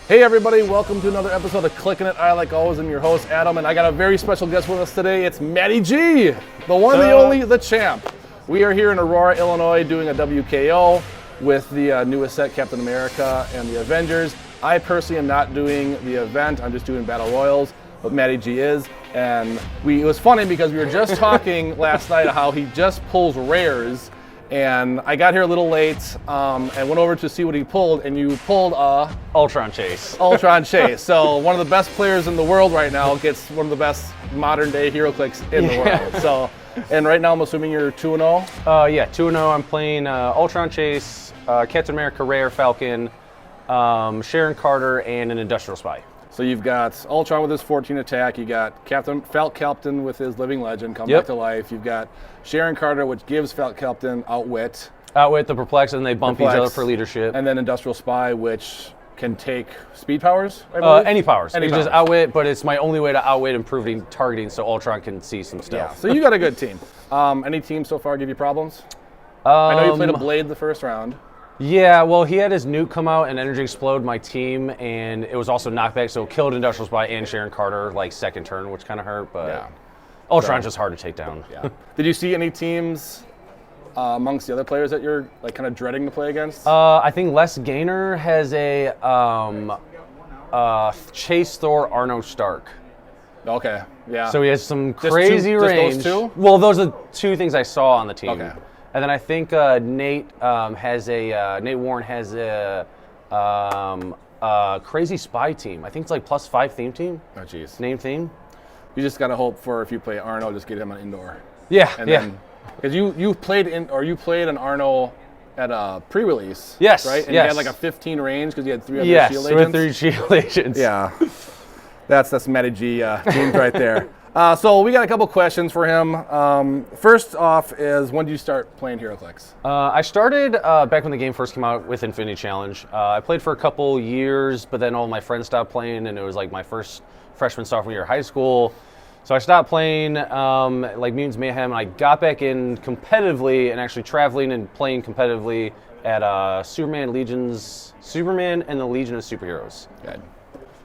Hey everybody, welcome to another episode of Clixin It. I, like always, am your host, Adam, and I got a very special guest with us today. It's Matty G, the one, the only, the champ. We are here in Aurora, Illinois, doing a WKO with the newest set, Captain America and the Avengers. I personally am not doing the event, I'm just doing Battle Royals, but Matty G is. And it was funny because we were just talking last night how he just pulls rares. And I got here a little late and went over to see what he pulled, and you pulled Ultron Chase. Ultron Chase. So one of the best players in the world right now gets one of the best modern day Heroclix in the world. So, and right now I'm assuming you're 2-0? Yeah, 2-0. I'm playing Ultron Chase, Captain America Rare, Falcon, Sharon Carter, and an Industrial Spy. So you've got Ultron with his 14 attack, you got Captain with his Living Legend come back to life, you've got Sharon Carter, which gives Captain Outwit. Outwit, the Perplex, and they bump each other for leadership. And then Industrial Spy, which can take speed powers, I believe? Any powers. Any powers. Just Outwit, but it's my only way to outwit improving targeting so Ultron can see some stuff. Yeah, so you got a good team. Any team so far give you problems? I know you played a Blade the first round. Yeah, well, he had his nuke come out and energy explode my team, and it was also knockback, so killed Industrial Spy and Sharon Carter like second turn, which kind of hurt, but yeah. Ultron's just hard to take down. Yeah. Did you see any teams amongst the other players that you're like kind of dreading to play against? I think Les Gaynor has a Chase Thor Arno Stark. Okay, yeah. So he has some crazy range. Just those two? Well, those are two things I saw on the team. Okay. And then I think Nate Warren has a crazy spy team. I think it's like +5 theme team. Oh, jeez. Name theme. You just gotta hope for, if you play Arno, just get him on indoor. Yeah, and because you played an Arno at a pre-release. Yes. Right. And yes. you had like a 15 range because you had 3 other shield agents. Yes, with 3 shield agents. Yeah. That's Matty G teams right there. So we got a couple questions for him. First off is, when did you start playing Heroclix? I started back when the game first came out with Infinity Challenge. I played for a couple years, but then all my friends stopped playing, and it was like my first freshman, sophomore year of high school. So I stopped playing like Mutants Mayhem, and I got back in competitively and actually traveling and playing competitively at Superman and the Legion of Superheroes. Good.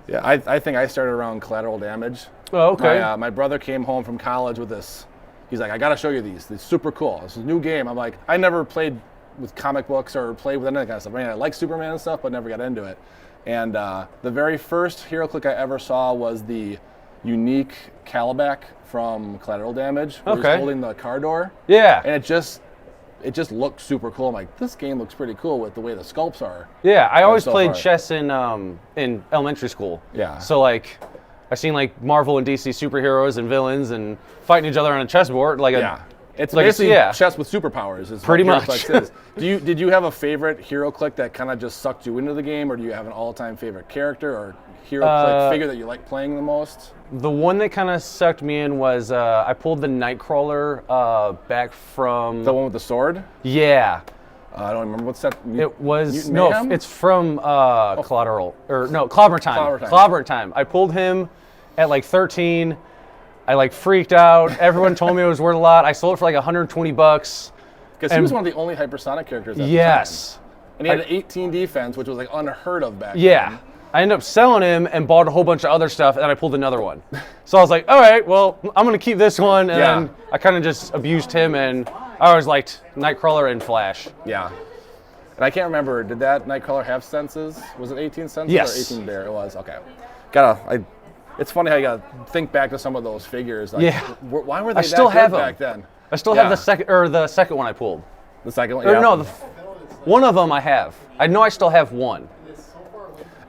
Yeah, I think I started around Collateral Damage. Oh, okay. My brother came home from college with this. He's like, I got to show you these. They're super cool. This is a new game. I'm like, I never played with comic books or played with any of that kind of stuff. I mean, I like Superman and stuff, but never got into it. And the very first Heroclix I ever saw was the unique Calabac from Collateral Damage, where he's holding the car door. Yeah. And it just looked super cool. I'm like, this game looks pretty cool with the way the sculpts are. Yeah, I always played chess in elementary school. Yeah. So like, I've seen like Marvel and DC superheroes and villains and fighting each other on a chessboard. It's like basically chess with superpowers. Is pretty what much. Is. Did you have a favorite Heroclix that kind of just sucked you into the game, or do you have an all-time favorite character or Heroclix figure that you like playing the most? The one that kind of sucked me in was I pulled the Nightcrawler back from the one with the sword. Yeah. I don't remember what's that. It was Mayhem? It's from Collateral Clobber Time. I pulled him at like 13. I like freaked out. Everyone told me it was worth a lot. I sold it for like $120. Because he was one of the only hypersonic characters at the time. And he had an 18 defense, which was like unheard of back then. Yeah. I ended up selling him and bought a whole bunch of other stuff, and then I pulled another one. So I was like, all right, well, I'm going to keep this one. And then I kind of just abused him, and I always liked Nightcrawler and Flash. Yeah. And I can't remember, did that Nightcrawler have senses? Was it 18 senses or 18 bear? It was, okay. It's funny how you gotta think back to some of those figures. Like, why were they that good back then? I still have the second one I pulled. The second one? One of them I have. I know I still have one.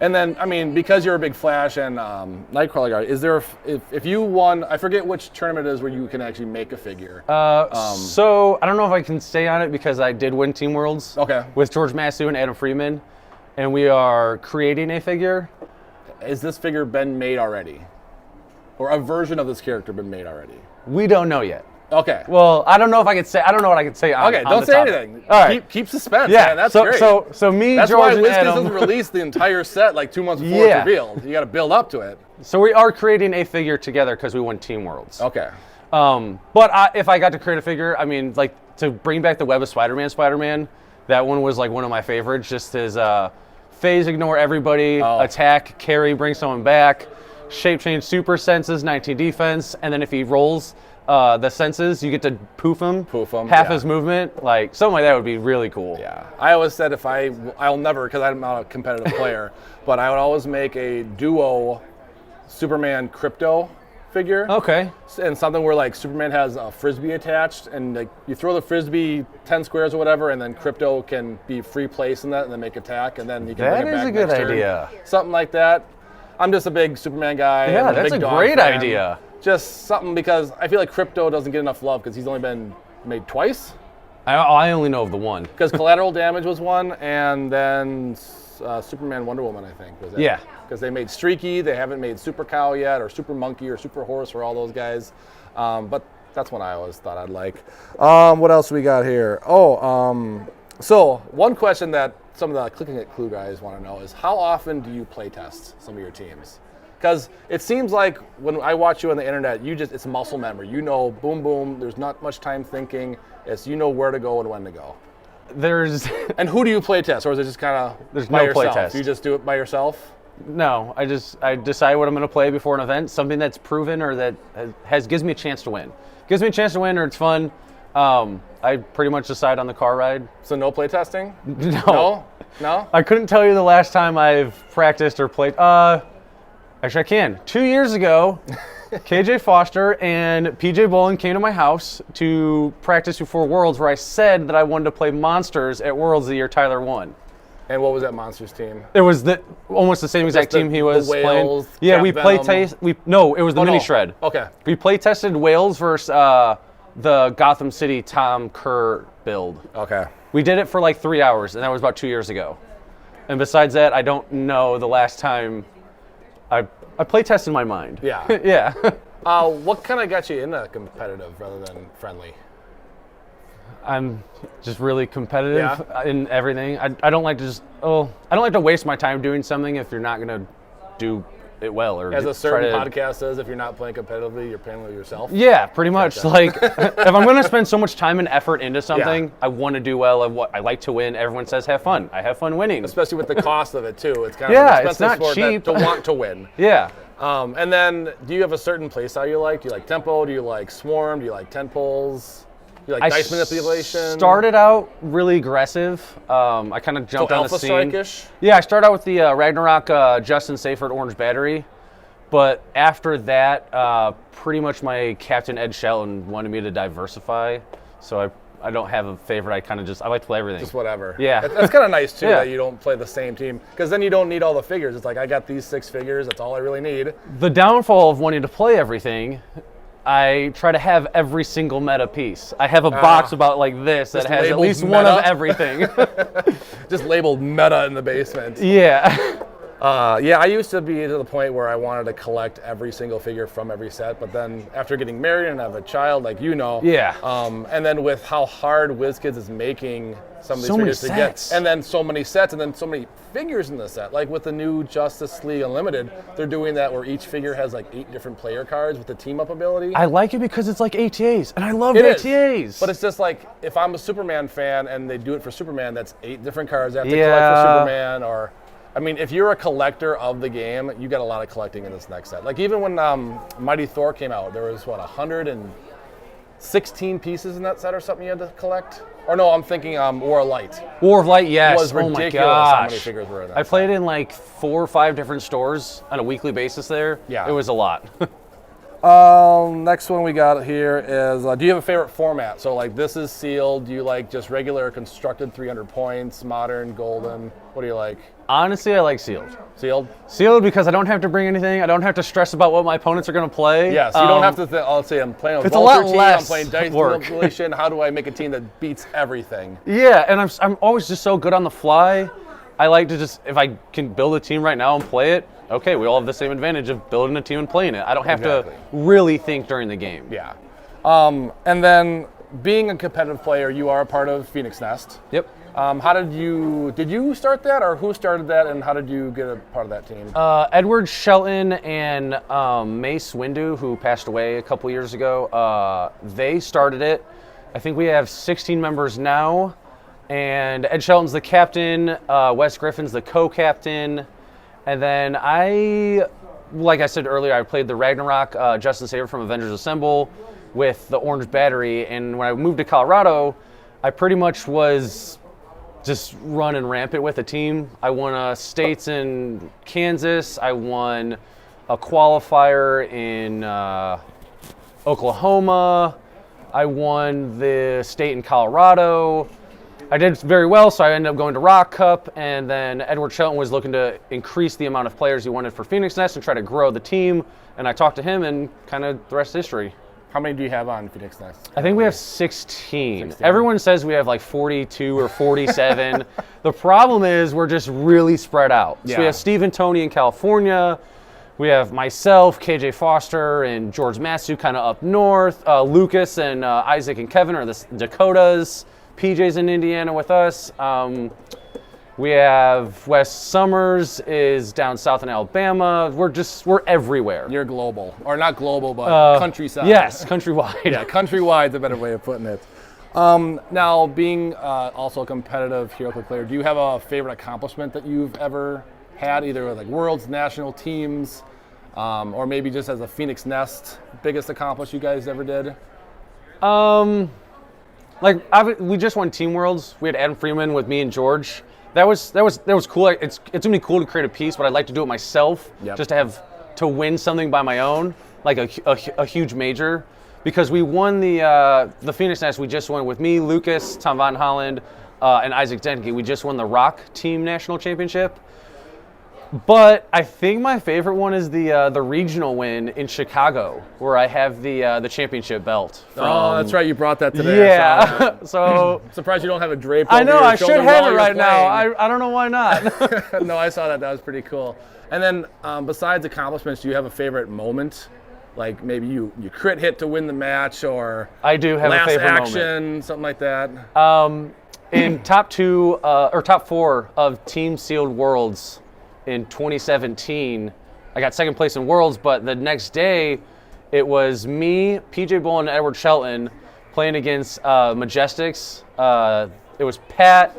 And then, I mean, because you're a big Flash and Nightcrawler guy, is there, if you won, I forget which tournament it is where you can actually make a figure. So I don't know if I can stay on it because I did win Team Worlds with George Massue and Adam Freeman, and we are creating a figure. Has this figure been made already? Or a version of this character been made already? We don't know yet. Okay. Well, I don't know what I can say on don't say anything. All right. Keep suspense, yeah, man. That's great. So me, that's George, why and Adam... doesn't release the entire set like 2 months before it's revealed. You got to build up to it. So we are creating a figure together because we won Team Worlds. Okay. But if I got to create a figure, I mean, like, to bring back the Web of Spider-Man, that one was like one of my favorites, just as phase ignore everybody, attack, carry, bring someone back, shape change super senses, 19 defense, and then if he rolls the senses, you get to poof him half his movement. Like something like that would be really cool. Yeah, I always said I'll never, because I'm not a competitive player, but I would always make a duo Superman Crypto figure. Okay. And something where like Superman has a frisbee attached, and like you throw the frisbee 10 squares or whatever, and then Crypto can be free place in that and then make attack, and then you can bring it back. That is a good idea. Something like that. I'm just a big Superman guy. Yeah, that's a great idea. Just something, because I feel like Crypto doesn't get enough love because he's only been made twice. I only know of the one. Because Collateral Damage was one, and then Superman Wonder Woman, I think, was it? Yeah. Because they made Streaky, they haven't made Super Cow yet, or Super Monkey, or Super Horse, or all those guys. But that's one I always thought I'd like. What else we got here? So one question that some of the Clixin It Clue guys want to know is, how often do you play test some of your teams? Because it seems like when I watch you on the internet, it's muscle memory. You know, boom, boom, there's not much time thinking. You know where to go and when to go. And who do you play test, or is it just kind of there's by no yourself? play test. You just do it by yourself? No, I decide what I'm going to play before an event, something that's proven or that gives me a chance to win. Gives me a chance to win, or it's fun. I pretty much decide on the car ride. So no play testing? No. No? I couldn't tell you the last time I've practiced or played. Actually, I can. 2 years ago, KJ Foster and PJ Bolin came to my house to practice before Worlds, where I said that I wanted to play Monsters at Worlds the year Tyler won. And what was that Monsters team? It was almost the same exact team he was Whales, playing. Yeah, Cap we play test. No, it was the mini shred. Okay. We play tested Whales versus the Gotham City Tom Kerr build. Okay. We did it for like 3 hours, and that was about 2 years ago. And besides that, I don't know the last time I play test in my mind. Yeah. Yeah. What kind of got you into competitive rather than friendly? I'm just really competitive in everything. I don't like to I don't like to waste my time doing something if you're not gonna do it well. Or as a certain podcast says, if you're not playing competitively, you're playing with yourself. Yeah, pretty much. Like if I'm gonna spend so much time and effort into something, I want to do well. I like to win. Everyone says have fun. I have fun winning. Especially with the cost of it too. It's kind of an expensive it's not sport cheap to want to win. Yeah. And then, do you have a certain playstyle you like? Do you like tempo? Do you like swarm? Do you like tent poles? Do you like dice manipulation? Started out really aggressive. I kind of jumped on the scene. Strike-ish? Yeah, I started out with the Ragnarok Justin Seyfert Orange Battery. But after that, pretty much my captain Ed Shelton wanted me to diversify. So I don't have a favorite. I like to play everything. Just whatever. Yeah. That's kind of nice too that you don't play the same team, because then you don't need all the figures. It's like, I got these 6 figures. That's all I really need. The downfall of wanting to play everything, I try to have every single meta piece. I have a box about like this that has at least one of everything. Just labeled meta in the basement. Yeah. I used to be to the point where I wanted to collect every single figure from every set, but then after getting married and have a child, like and then with how hard WizKids is making some of these figures to get, and then so many sets, and then so many figures in the set. Like with the new Justice League Unlimited, they're doing that where each figure has like 8 different player cards with the team up ability. I like it because it's like ATAs, and I love ATAs. But it's just like, if I'm a Superman fan and they do it for Superman, that's 8 different cards I have to collect for Superman, or I mean, if you're a collector of the game, you got a lot of collecting in this next set. Like even when Mighty Thor came out, there was 116 pieces in that set or something you had to collect? Or no, I'm thinking War of Light. War of Light, yes. It was ridiculous how many figures were in that I played in like 4 or 5 different stores on a weekly basis there. Yeah. It was a lot. Next one we got here is, do you have a favorite format? So like, this is sealed. Do you like just regular constructed 300 points, modern, golden? What do you like? Honestly, I like sealed. Sealed? Sealed because I don't have to bring anything. I don't have to stress about what my opponents are going to play. Yeah, so you don't have to think, let's say I'm playing a it's Vulture a lot team, less I'm playing dice manipulation. How do I make a team that beats everything? Yeah, and I'm always just so good on the fly. I like to just, if I can build a team right now and play it, okay, we all have the same advantage of building a team and playing it. I don't have to really think during the game. Yeah. And then being a competitive player, you are a part of Phoenix Nest. Yep. How did you start that, or who started that, and how did you get a part of that team? Edward Shelton and Mace Windu, who passed away a couple years ago, they started it. I think we have 16 members now, And Ed Shelton's the captain, Wes Griffin's the co-captain, and then like I said earlier, I played the Ragnarok, Justin Saber from Avengers Assemble with the Orange Battery, and when I moved to Colorado, I pretty much was just running rampant with the team. I won states in Kansas, I won a qualifier in Oklahoma, I won the state in Colorado. I did very well, so I ended up going to Rock Cup, and then Edward Shelton was looking to increase the amount of players he wanted for Phoenix Nest and try to grow the team, and I talked to him, and kind of the rest is history. How many do you have on Phoenix Nest? I think we have 16. Everyone says we have like 42 or 47. The problem is we're just really spread out. So we have Steve and Tony in California. We have myself, KJ Foster, and George Matsu kind of up north. Lucas and Isaac and Kevin are the Dakotas. PJ's in Indiana with us. We have Wes Summers is down south in Alabama. We're everywhere. You're global, or not global, but countryside. Yes, countrywide. Yeah, countrywide's a better way of putting it. Now, being also a competitive Heroclix player, do you have a favorite accomplishment that you've ever had, either with like worlds, national teams, or maybe just as a Phoenix Nest, biggest accomplishment you guys ever did? We just won Team Worlds. We had Adam Freeman with me and George. That was cool. It's gonna be cool to create a piece, but I'd like to do it myself, just to win something by my own, like a huge major. Because we won the Phoenix Nest, we just won with me, Lucas, Tom Von Holland, and Isaac Denke. We just won the Rock Team National Championship. But I think my favorite one is the regional win in Chicago, where I have the championship belt. Oh, that's right. You brought that today. Yeah. So surprised you don't have it draped. I know. Over your I should shoulder have while it right you're now. playing. I don't know why not. No, I saw that. That was pretty cool. And then besides accomplishments, do you have a favorite moment? Like maybe you crit hit to win the match, or I do have last a favorite action, moment. Something like that. In top four of Team Sealed Worlds in 2017, I got second place in Worlds, but the next day it was me, PJ Bull, and Edward Shelton playing against Majestics. It was Pat.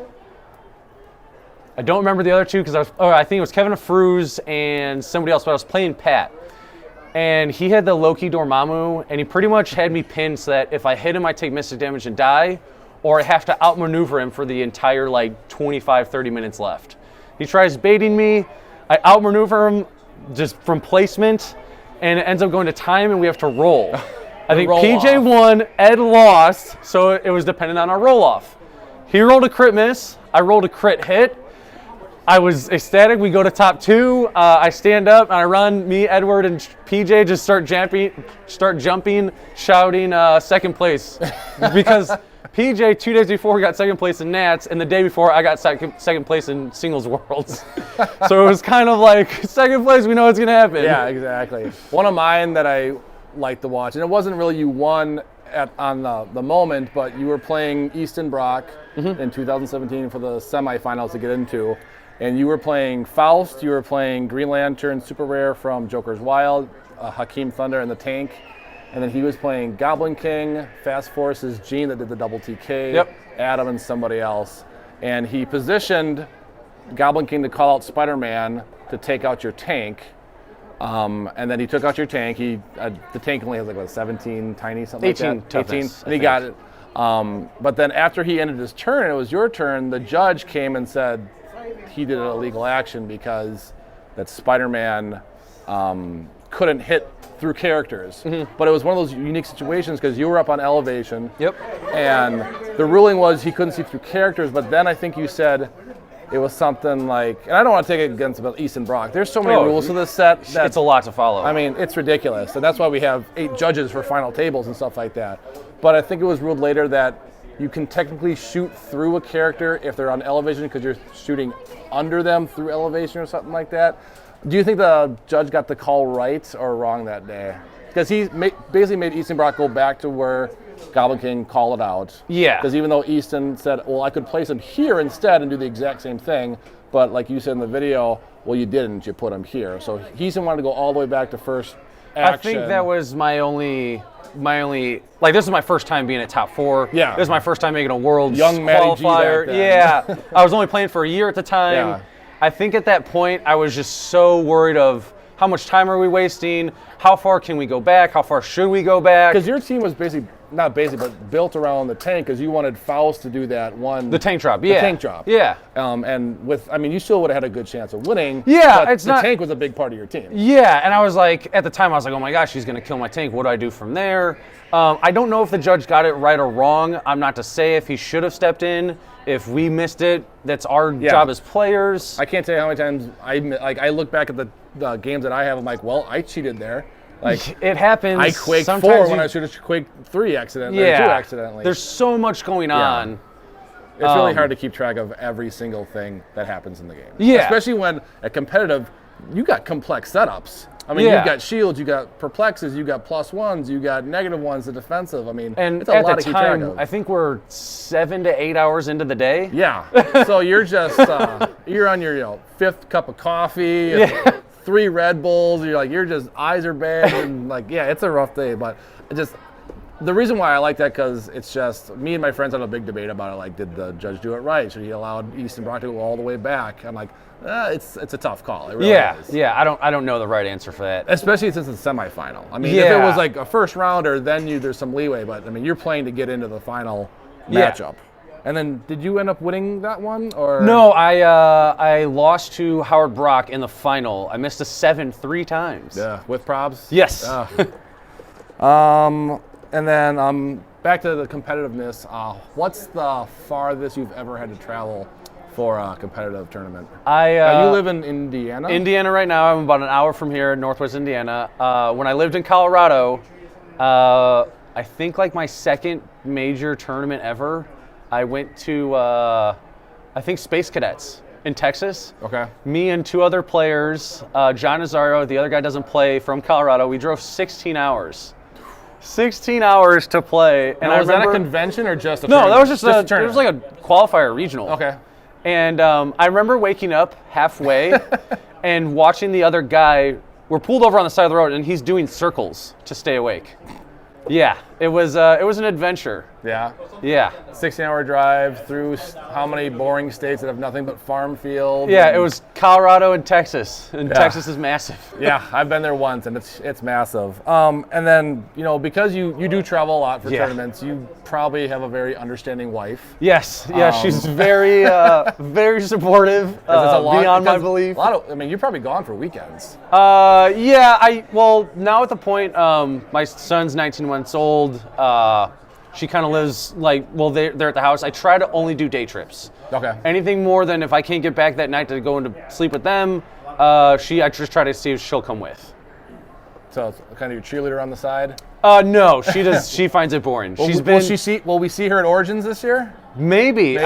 I don't remember the other two because I think it was Kevin Afruz and somebody else, but I was playing Pat. And he had the Loki Dormammu, and he pretty much had me pinned so that if I hit him, I take mystic damage and die, or I have to outmaneuver him for the entire 25, 30 minutes left. He tries baiting me, I outmaneuver him just from placement, and it ends up going to time, and we have to roll. I think PJ won, Ed lost, so it was dependent on our roll-off. He rolled a crit miss, I rolled a crit hit. I was ecstatic. We go to top two. I stand up and I run. Me, Edward, and PJ just start jumping, shouting second place, because PJ 2 days before got second place in Nats, and the day before I got second place in Singles Worlds. So it was kind of like second place. We know it's gonna happen. Yeah, exactly. One of mine that I like to watch, and it wasn't really you won on the moment, but you were playing Easton Brock in 2017 for the semifinals to get into. And you were playing Faust, you were playing Green Lantern Super Rare from Joker's Wild, Hakeem Thunder in the tank, and then he was playing Goblin King, Fast Force's Gene that did the double TK, Adam and somebody else. And he positioned Goblin King to call out Spider-Man to take out your tank. And then he took out your tank. The tank only has like 17 tiny, something 18 like that. toughness, 18, and he got it. But then after he ended his turn, it was your turn, the judge came and said, he did an illegal action because that Spider-Man couldn't hit through characters. But it was one of those unique situations because you were up on elevation. And the ruling was he couldn't see through characters, but then I think you said it was something like, and I don't want to take it against Easton Brock. There's so many rules to this set. It's a lot to follow. I mean, it's ridiculous. And that's why we have 8 judges for final tables and stuff like that. But I think it was ruled later that you can technically shoot through a character if they're on elevation because you're shooting under them through elevation or something like that. Do you think the judge got the call right or wrong that day? Because he basically made Easton Brock go back to where Goblin King called it out. Yeah. Because even though Easton said, well, I could place him here instead and do the exact same thing, but like you said in the video, well, you didn't. You put him here. So Easton wanted to go all the way back to first action. I think that was my only. Like, this is my first time being at top 4. Yeah. This is my first time making a Worlds Young Matty G back qualifier. then. Yeah. I was only playing for a year at the time. Yeah. I think at that point I was just so worried of how much time are we wasting? How far can we go back? How far should we go back? Because your team was but built around the tank, because you wanted Faust to do that one. The tank drop, yeah. The tank drop. Yeah. And you still would have had a good chance of winning. Yeah, but the tank was a big part of your team. Yeah, and I was like, at the time, I was like, oh my gosh, he's going to kill my tank. What do I do from there? I don't know if the judge got it right or wrong. I'm not to say if he should have stepped in. If we missed it, that's our job as players. I can't tell you how many times I look back at the games that I have. I'm like, well, I cheated there. Like, it happens. I quaked sometimes 4 when I should have quaked 3 accidentally, yeah, or 2 accidentally. There's so much going on. It's really hard to keep track of every single thing that happens in the game. Yeah. Especially when at competitive, you got complex setups. I mean, you've got shields, you got perplexes, you got +1s, you got -1s, the defensive. I mean, and it's a lot to keep track of. I think we're 7 to 8 hours into the day. Yeah. So you're just you're on your 5th cup of coffee. Yeah. 3 Red Bulls. You're just eyes are bad, and it's a rough day. But the reason why I like that, because it's just me and my friends had a big debate about it. Like, did the judge do it right? Should he allow East and Brock to go all the way back? I'm like, it's a tough call. It really is. Yeah. I don't know the right answer for that. Especially since it's a semifinal. I mean, if it was like a first rounder, then there's some leeway. But I mean, you're playing to get into the final matchup. And then, did you end up winning that one, or no? I lost to Howard Brock in the final. I missed a 7 3 times. Yeah, with probs. Yes. And then back to the competitiveness. What's the farthest you've ever had to travel for a competitive tournament? You live in Indiana? Indiana right now. I'm about an hour from here, Northwest Indiana. When I lived in Colorado, I think like my second major tournament ever, I went to, I think, Space Cadets in Texas. Okay. Me and 2 other players, John Nazario, the other guy doesn't play, from Colorado. We drove 16 hours. 16 hours to play. And was that a convention or just a No, tournament? that was just a tournament. It was like a qualifier regional. Okay. And I remember waking up halfway and watching the other guy. We're pulled over on the side of the road, and he's doing circles to stay awake. Yeah, it was an adventure. Yeah. Yeah. 16-hour drive through how many boring states that have nothing but farm fields? Yeah, it was Colorado and Texas, and Texas is massive. Yeah, I've been there once, and it's massive. And then, because you do travel a lot for tournaments, you probably have a very understanding wife. Yes, she's very very supportive, beyond my belief. You're probably gone for weekends. Now at the point, my son's 19 months old. She kind of lives they're at the house. I try to only do day trips. Okay. Anything more than if I can't get back that night to go into sleep with them, I just try to see if she'll come with. So it's kind of your cheerleader on the side? No, she does. She finds it boring. Will we see her at Origins this year? Maybe.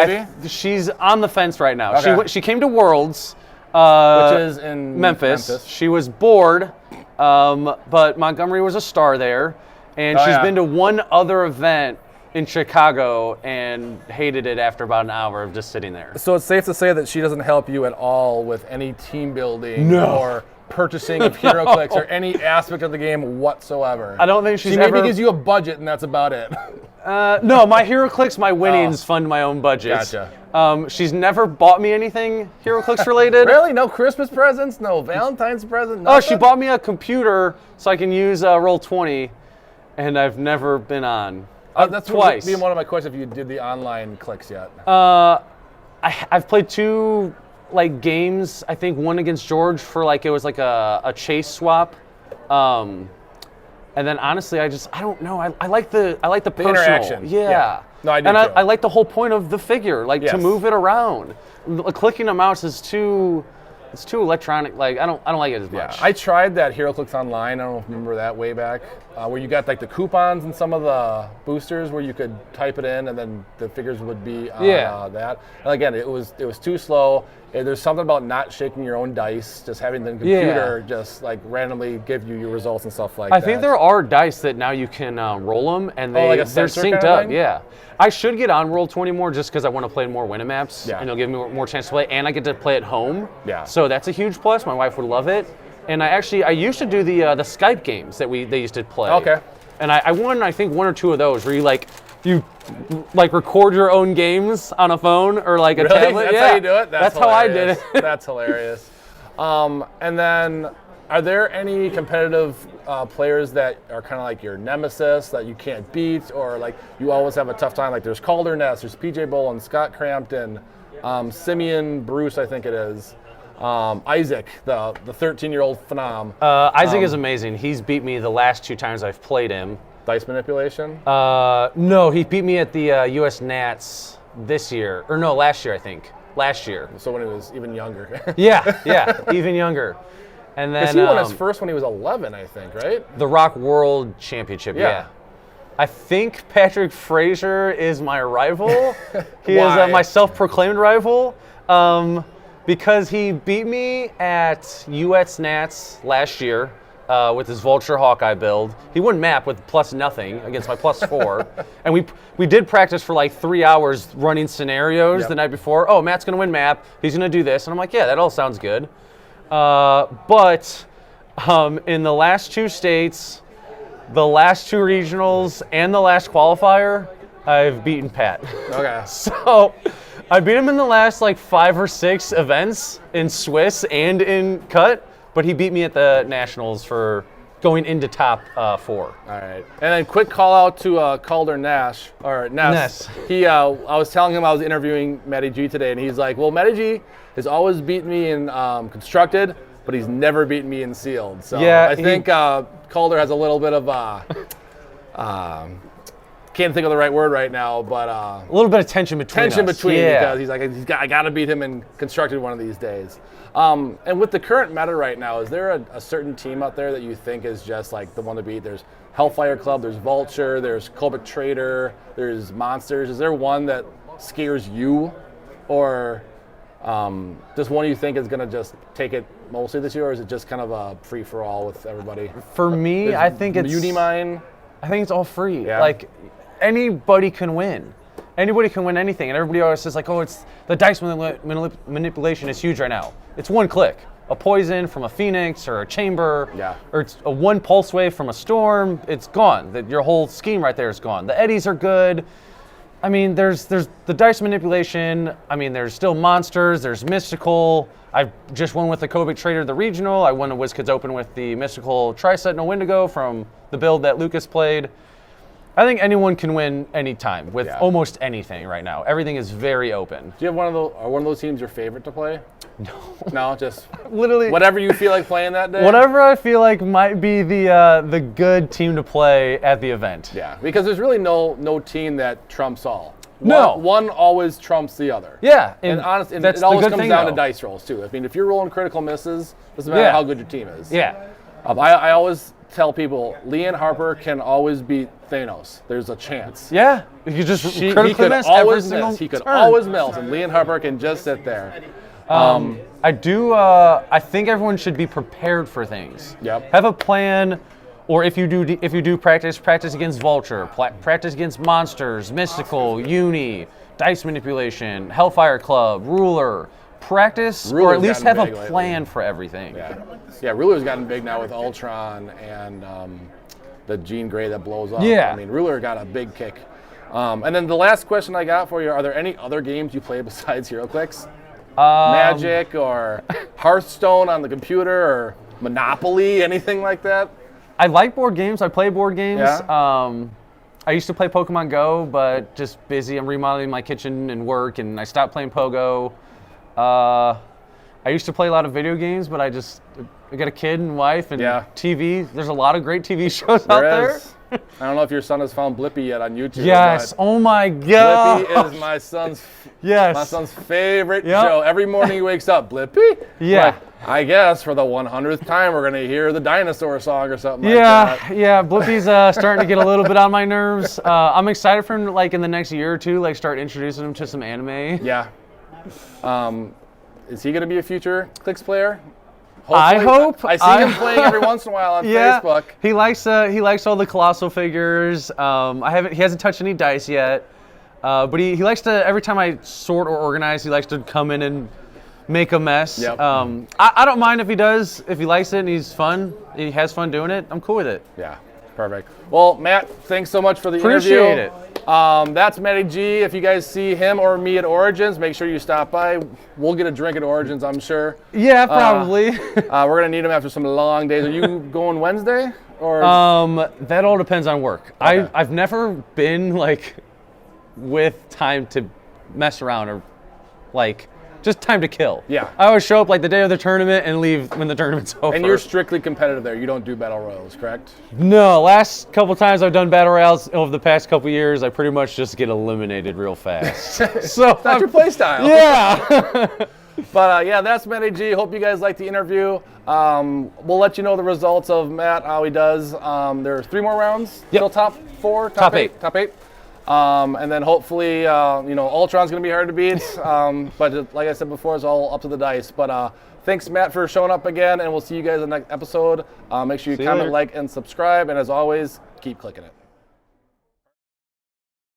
She's on the fence right now. Okay. She came to Worlds, which is in Memphis. She was bored, but Montgomery was a star there. And she's been to one other event in Chicago and hated it after about an hour of just sitting there. So it's safe to say that she doesn't help you at all with any team building or purchasing of Heroclix or any aspect of the game whatsoever. I don't think she maybe gives you a budget, and that's about it. No, my Heroclix, my winnings fund my own budget. Gotcha. She's never bought me anything Heroclix related. Really? No Christmas presents? No Valentine's present? Oh, she bought me a computer so I can use Roll20. And I've never been on. That's twice. Being one of my questions if you did the online clicks yet. I've played 2 games. I think one against George for it was a chase swap. And then honestly, I don't know. I like the personal interaction. Yeah. No, I do. And too. I like the whole point of the figure, to move it around. Clicking a mouse is too. It's too electronic. I don't like it as much. I tried that Heroclix Online. I don't know if you remember that way back, where you got the coupons and some of the boosters where you could type it in and then the figures would be on that. And again, it was too slow. There's something about not shaking your own dice, just having the computer just randomly give you your results and stuff like that. I think there are dice that now you can roll them and they're synced up. Thing? Yeah. I should get on Roll20 more just because I want to play more win maps. Yeah. And it'll give me more chance to play, and I get to play at home. Yeah. So that's a huge plus. My wife would love it. and I used to do the Skype games that they used to play. Okay. And I won, I think, 1 or 2 of those where you record your own games on a phone or like a Really? tablet. That's Yeah. how you do it? That's how I did it. That's hilarious. And then, are there any competitive players that are kind of like your nemesis that you can't beat, or like you always have a tough time? Like there's Calder Ness, there's PJ Boland, Scott Crampton, Simeon Bruce, I think it is. Isaac, the 13-year-old phenom. Isaac is amazing. He's beat me the last 2 times I've played him. Dice manipulation? No, he beat me at the US Nats this year. Or no, last year, I think. Last year. So when he was even younger. Yeah, even younger. And then Because he won his first when he was 11, I think, right? the Rock World Championship, yeah. I think Patrick Frazier is my rival. He Why? is my self-proclaimed rival. Because he beat me at US Nats last year with his Vulture Hawkeye build. He won map with +0 against my +4. And we did practice for like 3 hours running scenarios the night before. Oh, Matt's going to win map. He's going to do this. And I'm like, yeah, that all sounds good. But in the last 2 states, the last 2 regionals, and the last qualifier, I've beaten Pat. Okay. So I beat him in the last like 5 or 6 events in Swiss and in Cut, but he beat me at the Nationals for going into top 4. All right. And then quick call out to Calder Ness. He, I was telling him I was interviewing Matty G today, and he's like, well, Matty G has always beaten me in constructed, but he's never beaten me in sealed. So yeah, I think Calder has a little bit of can't think of the right word right now, but a little bit of tension between us. Because he's like, I got to beat him in constructed one of these days. And with the current meta right now, is there a certain team out there that you think is just like the one to beat? There's Hellfire Club, there's Vulture, there's Kobik Trader, there's Monsters. Is there one that scares you, or does one you think is going to just take it mostly this year, or is it just kind of a free for all with everybody? For me, I think it's Unimine. I think it's all free. Yeah. Like anybody can win. Anybody can win anything, and everybody always says like, "Oh, it's the dice manipulation is huge right now." It's 1 click, a poison from a Phoenix or a Chamber, or it's a 1 pulse wave from a Storm. It's gone. Your whole scheme right there is gone. The eddies are good. I mean, there's the dice manipulation. I mean, there's still monsters. There's mystical. I just won with the Kobik Trader, the regional. I won the WizKids Open with the mystical Tri-Sentinel Wendigo from the build that Lucas played. I think anyone can win anytime with almost anything right now. Everything is very open. Do you have one of those teams your favorite to play? No, just literally whatever you feel like playing that day. Whatever I feel like might be the good team to play at the event. Yeah, because there's really no team that trumps all. One always trumps the other. Yeah, and honestly, it always comes down to dice rolls too. I mean, if you're rolling critical misses, doesn't matter how good your team is. Yeah. I always tell people, Leanne Harper can always beat Thanos. There's a chance. Yeah, you just he could always miss. He could always miss, and Leanne Harper can just sit there. I think everyone should be prepared for things. Yep. Have a plan, or if you do practice against Vulture, practice against Monsters, Mystical, Uni, Dice Manipulation, Hellfire Club, Ruler. Practice, or at least have a plan for everything. Yeah. Ruler's gotten big now with Ultron and the Jean Grey that blows up. Yeah. I mean, Ruler got a big kick. And then the last question I got for you: are there any other games you play besides Heroclix? Magic or Hearthstone on the computer, or Monopoly, anything like that? I like board games. I play board games. Yeah. I used to play Pokemon Go, but just busy. I'm remodeling my kitchen and work, and I stopped playing Pogo. I used to play a lot of video games, but I got a kid and wife and TV. There's a lot of great TV shows out there. I don't know if your son has found Blippi yet on YouTube. Yes. Oh my God. Blippi is my son's favorite show. Every morning he wakes up, Blippi? Yeah. Like, I guess for the 100th time we're going to hear the dinosaur song or something like that. Yeah. Blippi's starting to get a little bit on my nerves. I'm excited for him, like in the next year or two, like start introducing him to some anime. Yeah. Is he going to be a future Clix player? Hopefully. I hope. I see him playing every once in a while on Facebook. He likes all the colossal figures. He hasn't touched any dice yet, but he likes to, every time I sort or organize, he likes to come in and make a mess. Yep. I don't mind if he does, if he likes it and he has fun doing it. I'm cool with it. Yeah, perfect. Well, Matt, thanks so much for the Appreciate interview. it. That's Matty G. If you guys see him or me at Origins, make sure you stop by. We'll get a drink at Origins, I'm sure. Yeah, probably. We're gonna need him after some long days. Are you going Wednesday? Or That all depends on work. Okay. I've never been like with time to mess around or like just time to kill. Yeah. I always show up like the day of the tournament and leave when the tournament's over. and you're strictly competitive there. You don't do battle royals, correct? No, last couple times I've done battle royals over the past couple years, I pretty much just get eliminated real fast. So That's your play style. Yeah. But yeah, that's Matty G. Hope you guys liked the interview. We'll let you know the results of Matt, how he does. There's 3 more rounds. Yep. Still top 4, Top eight. top 8. And then hopefully, Ultron's going to be hard to beat. But like I said before, it's all up to the dice. But thanks, Matt, for showing up again, and we'll see you guys in the next episode. Make sure you See you comment, later. like, and subscribe. And as always, keep clicking it.